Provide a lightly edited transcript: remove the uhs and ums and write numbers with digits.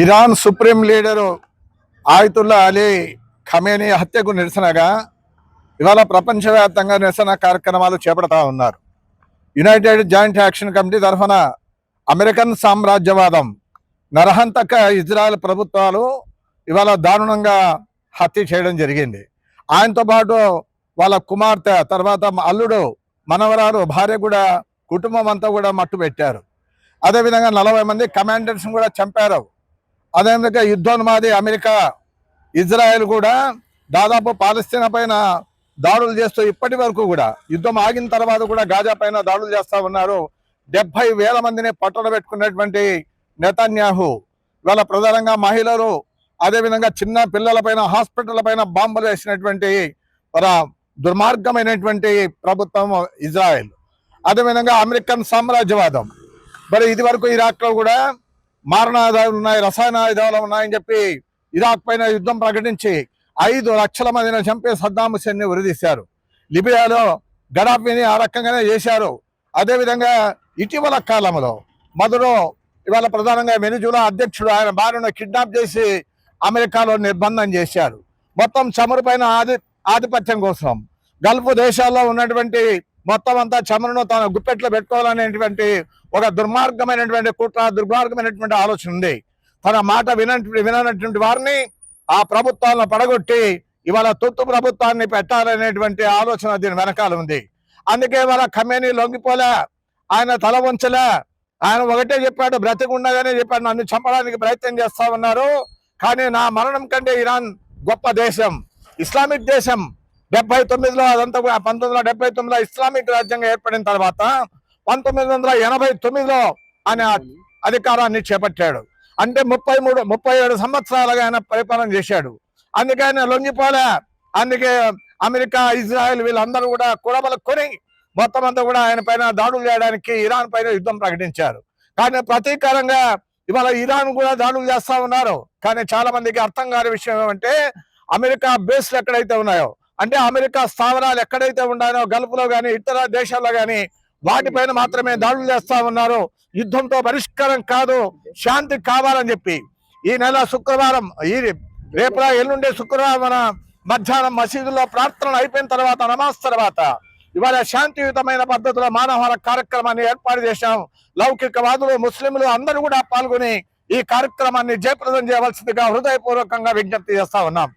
Iran supreme leader ఆయతుల్లా Ali Khamenei హత్యకు నిరసనగా ఇవాళ ప్రపంచవ్యాప్తంగా నిరసన కార్యక్రమాలు చేపడతా ఉన్నారు. యునైటెడ్ జాయింట్ యాక్షన్ కమిటీ తరఫున అమెరికన్ సామ్రాజ్యవాదం, నరహంతక ఇజ్రాయెల్ ప్రభుత్వాలు ఇవాళ దారుణంగా హత్య చేయడం జరిగింది. ఆయనతో పాటు వాళ్ళ కుమార్తె, తర్వాత అల్లుడు, మనవరాలు, భార్య కూడా, కుటుంబం అంతా కూడా మట్టు పెట్టారు. అదేవిధంగా 40 మంది కమాండర్స్ కూడా చంపారు. అదేవిధంగా యుద్ధోన్మాది అమెరికా, ఇజ్రాయెల్ కూడా దాదాపు పాలస్తీనా పైన దాడులు చేస్తూ ఇప్పటి వరకు కూడా యుద్ధం ఆగిన తర్వాత కూడా గాజా పైన దాడులు చేస్తూ ఉన్నారు. 70,000 మందిని పట్టున పెట్టుకున్నటువంటి నెతన్యాహు ఇవాళ ప్రధానంగా మహిళలు, అదేవిధంగా చిన్న పిల్లల పైన, హాస్పిటల్ పైన బాంబులు వేసినటువంటి దుర్మార్గమైనటువంటి ప్రభుత్వం ఇజ్రాయెల్. అదేవిధంగా అమెరికన్ సామ్రాజ్యవాదం. మరి ఇది వరకు ఇరాక్లో కూడా మారణాయుధాలు ఉన్నాయి, రసాయన ఆయుధాలు ఉన్నాయని చెప్పి ఇరాక్ పైన యుద్ధం ప్రకటించి 5 లక్షల మందిని చంపి సద్దాం హుస్సేన్ని ఉరిదీశారు. లిబియాలో గడాఫీని ఆ రకంగానే చేశారు. అదేవిధంగా ఇటీవల కాలంలో మొదలు ఇవాళ ప్రధానంగా వెనిజులా అధ్యక్షుడు ఆయన భార్యను కిడ్నాప్ చేసి అమెరికాలో నిర్బంధం చేశారు. మొత్తం చమురు పైన ఆధిపత్యం కోసం గల్ఫ్ దేశాల్లో ఉన్నటువంటి మొత్తం అంతా చమురును తన గుప్పెట్లో పెట్టుకోవాలనేటువంటి ఒక దుర్మార్గమైనటువంటి కుట్ర, దుర్మార్గమైనటువంటి ఆలోచన ఉంది. తన మాట విననటువంటి వారిని, ఆ ప్రభుత్వాలను పడగొట్టి ఇవాళ తొత్తు ప్రభుత్వాన్ని పెట్టాలనేటువంటి ఆలోచన దీని వెనకాల ఉంది. అందుకే ఇవాళ ఖమేనీ లొంగిపోలే, ఆయన తల వంచలే. ఆయన ఒకటే చెప్పాడు, బ్రతికుండగానే చెప్పాడు, నన్ను చంపడానికి ప్రయత్నం చేస్తా ఉన్నారు, కానీ నా మరణం కంటే ఇరాన్ గొప్ప దేశం, ఇస్లామిక్ దేశం. 79లో అదంతా 1979లో ఇస్లామిక్ రాజ్యంగా ఏర్పడిన తర్వాత 1989లో ఆయన అధికారాన్ని చేపట్టాడు. అంటే 37 సంవత్సరాలుగా ఆయన పరిపాలన చేశాడు. అందుకే ఆయన లొంగిపోలే. అందుకే అమెరికా, ఇజ్రాయెల్ వీళ్ళందరూ కూడా కూడబలుకొని మొత్తం అంతా కూడా ఆయన పైన దాడులు చేయడానికి ఇరాన్ పైన యుద్ధం ప్రకటించారు. కానీ ప్రతీకారంగా ఇవాళ ఇరాన్ కూడా దాడులు చేస్తా ఉన్నారు. కానీ చాలా మందికి అర్థం కాని విషయం ఏమంటే, అమెరికా బేస్లు ఎక్కడైతే ఉన్నాయో, అంటే అమెరికా స్థావరాలు ఎక్కడైతే ఉన్నాయో గల్ఫ్లో కానీ ఇతర దేశాల్లో కానీ వాటిపైన మాత్రమే దాడులు చేస్తా ఉన్నారు. యుద్ధంతో పరిష్కారం కాదు, శాంతి కావాలని చెప్పి ఈ నెల శుక్రవారం, రేపు ఎల్లుండే శుక్రవారం మన మధ్యాహ్నం మసీదులో ప్రార్థనలు అయిపోయిన తర్వాత, నమాజ్ తర్వాత ఇవాళ శాంతియుతమైన పద్ధతిలో మానవహార కార్యక్రమాన్ని ఏర్పాటు చేశాం. లౌకికవాదులు, ముస్లింలు అందరూ కూడా పాల్గొని ఈ కార్యక్రమాన్ని జయప్రదం చేయవలసిందిగా హృదయపూర్వకంగా విజ్ఞప్తి చేస్తా ఉన్నాం.